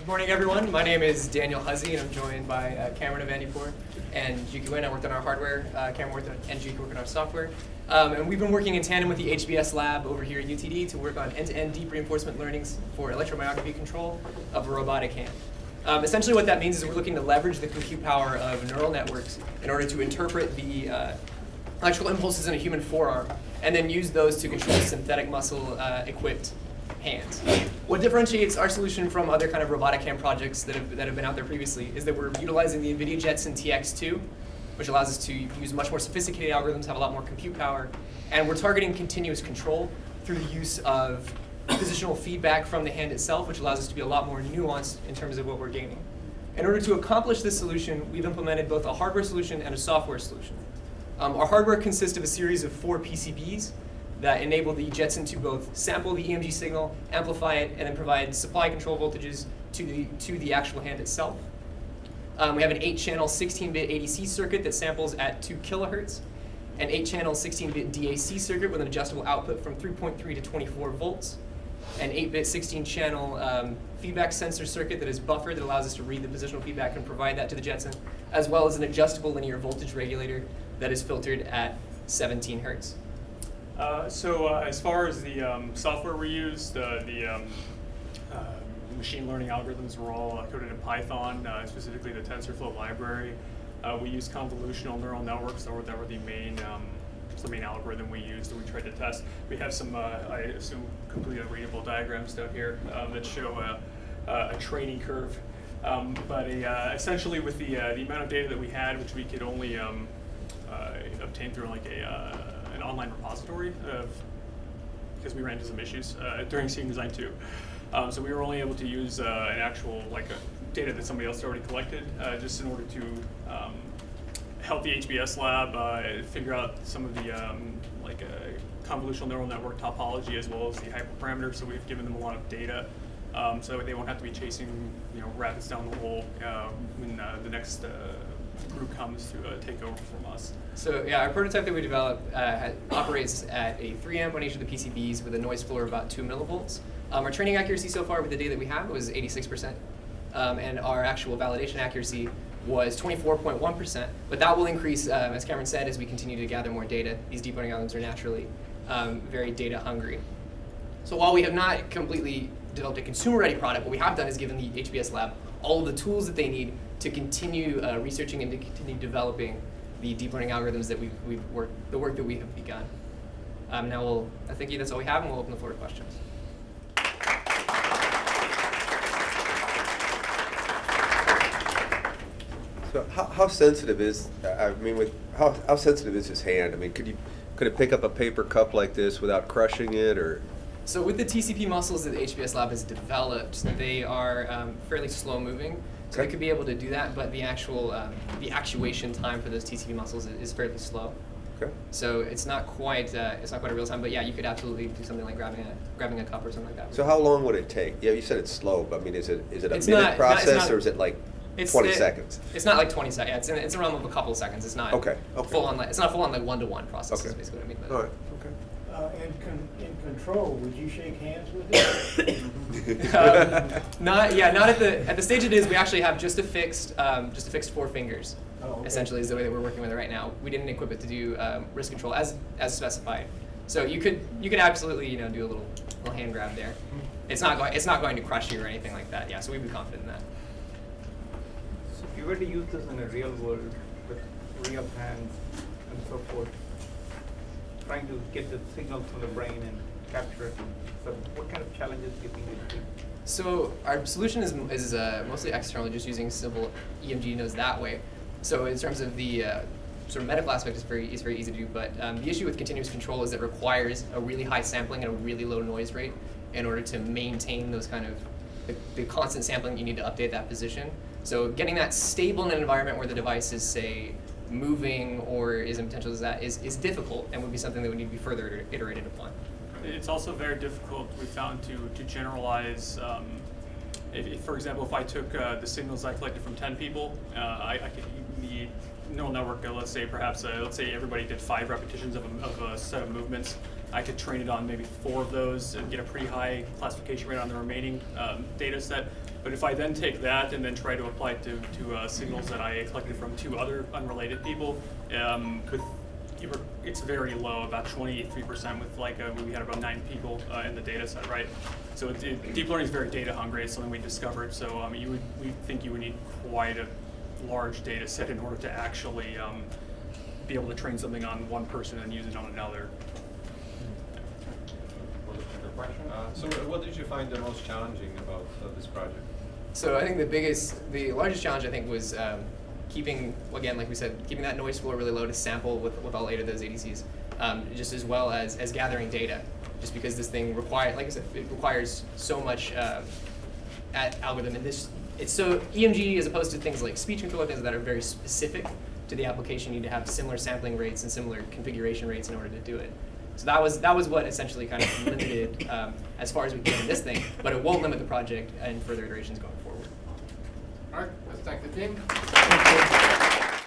Good morning, everyone. My name is Daniel Huzzy, and I'm joined by Cameron Avandipur and Juki Nguyen. I worked on our hardware. Cameron worked on, and Juki worked on our software. And we've been working in tandem with the HBS lab over here at UTD to work on end-to-end deep reinforcement learnings for electromyography control of a robotic hand. Essentially what that means is we're looking to leverage the compute power of neural networks in order to interpret the electrical impulses in a human forearm and then use those to control synthetic muscle equipped hands. What differentiates our solution from other kind of robotic hand projects that have been out there previously is that we're utilizing the NVIDIA Jetson TX2, which allows us to use much more sophisticated algorithms, have a lot more compute power, and we're targeting continuous control through the use of positional feedback from the hand itself, which allows us to be a lot more nuanced in terms of what we're gaining. In order to accomplish this solution, we've implemented both a hardware solution and a software solution. Our hardware consists of a series of 4 PCBs that enable the Jetson to both sample the EMG signal, amplify it, and then provide supply control voltages to the actual hand itself. We have an 8-channel 16-bit ADC circuit that samples at 2 kilohertz, an 8-channel 16-bit DAC circuit with an adjustable output from 3.3 to 24 volts, an 8-bit 16-channel feedback sensor circuit that is buffered that allows us to read the positional feedback and provide that to the Jetson, as well as an adjustable linear voltage regulator that is filtered at 17 hertz. As far as the software we use, the machine learning algorithms were all coded in Python, specifically the TensorFlow library. We use convolutional neural networks that were the main algorithm we used and we tried to test. We have some, I assume, completely unreadable diagrams down here that show a training curve. Essentially with the amount of data that we had, which we could only obtain through like an online repository because we ran into some issues during UTDesign 2. So we were only able to use an actual data that somebody else already collected just in order to help the HBS lab figure out some of the convolutional neural network topology as well as the hyperparameters. So we've given them a lot of data so they won't have to be chasing rabbits down the hole when the next group comes to take over from us. So yeah, our prototype that we developed operates at a 3 amp on each of the PCBs with a noise floor of about 2 millivolts. Our training accuracy so far with the data that we have was 86%, and our actual validation accuracy was 24.1%, but that will increase, as Cameron said, as we continue to gather more data. These deep learning algorithms are naturally very data hungry. So while we have not completely developed a consumer-ready product, what we have done is given the HBS lab all of the tools that they need to continue researching and to continue developing the deep learning algorithms that the work that we have begun. Now I think that's all we have, and we'll open the floor to questions. So how sensitive is how sensitive is his hand? I mean, could it pick up a paper cup like this without crushing it, or? So with the TCP muscles that the HBS lab has developed, they are fairly slow moving. So Okay. they could be able to do that, but the actual the actuation time for those TCP muscles is fairly slow. Okay. So it's not quite a real time, but yeah, you could absolutely do something like grabbing a cup or something like that. So how long would it take? Yeah, you said it's slow, but I mean, is it a It's minute not- process, not- or is it like 20 seconds? It's not like 20 seconds. Yeah, it's a realm of a couple of seconds. It's not Okay. full on. It's not full on like one-to-one process. Okay. Is basically what I mean. All right. Okay. In control, would you shake hands with it? Not at the stage it is. We actually have just a fixed 4 fingers. Oh, okay. Essentially, is the way that we're working with it right now. We didn't equip it to do wrist control as specified. So you could absolutely do a little hand grab there. It's not going to crush you or anything like that. Yeah. So we'd be confident in that. So if you were to use this in a real world with real hands and so forth, trying to get the signals from the brain and capture it, so what kind of challenges do you think it would be? So our solution is mostly external, just using simple EMG nodes that way. So in terms of the sort of medical aspect, is very easy to do. But the issue with continuous control is it requires a really high sampling and a really low noise rate in order to maintain those kind of the constant sampling you need to update that position. So getting that stable in an environment where the device is, say, moving or is in potential is difficult and would be something that would need to be further iterated upon. It's also very difficult, we found, to generalize. If, for example, if I took the signals I collected from 10 people, I could the neural network, let's say everybody did 5 repetitions of a set of movements. I could train it on maybe 4 of those and get a pretty high classification rate on the remaining data set. But if I then take that and then try to apply it to signals that I collected from 2 other unrelated people, it's very low, about 23% with we had about 9 people in the data set, right? So deep learning is very data hungry. It's something we discovered. So we think you would need quite a large data set in order to actually be able to train something on one person and use it on another. So what did you find the most challenging about this project? So I think the largest challenge I think was keeping, again, like we said, keeping that noise floor really low to sample with all 8 of those ADCs, just as well as gathering data. Just because this thing requires, like I said, it requires so much algorithm, and it's so EMG as opposed to things like speech control, things that are very specific to the application. You need to have similar sampling rates and similar configuration rates in order to do it. So that was what essentially kind of limited as far as we can in this thing, but it won't limit the project and further iterations going forward. All right, let's thank the team. Thank you.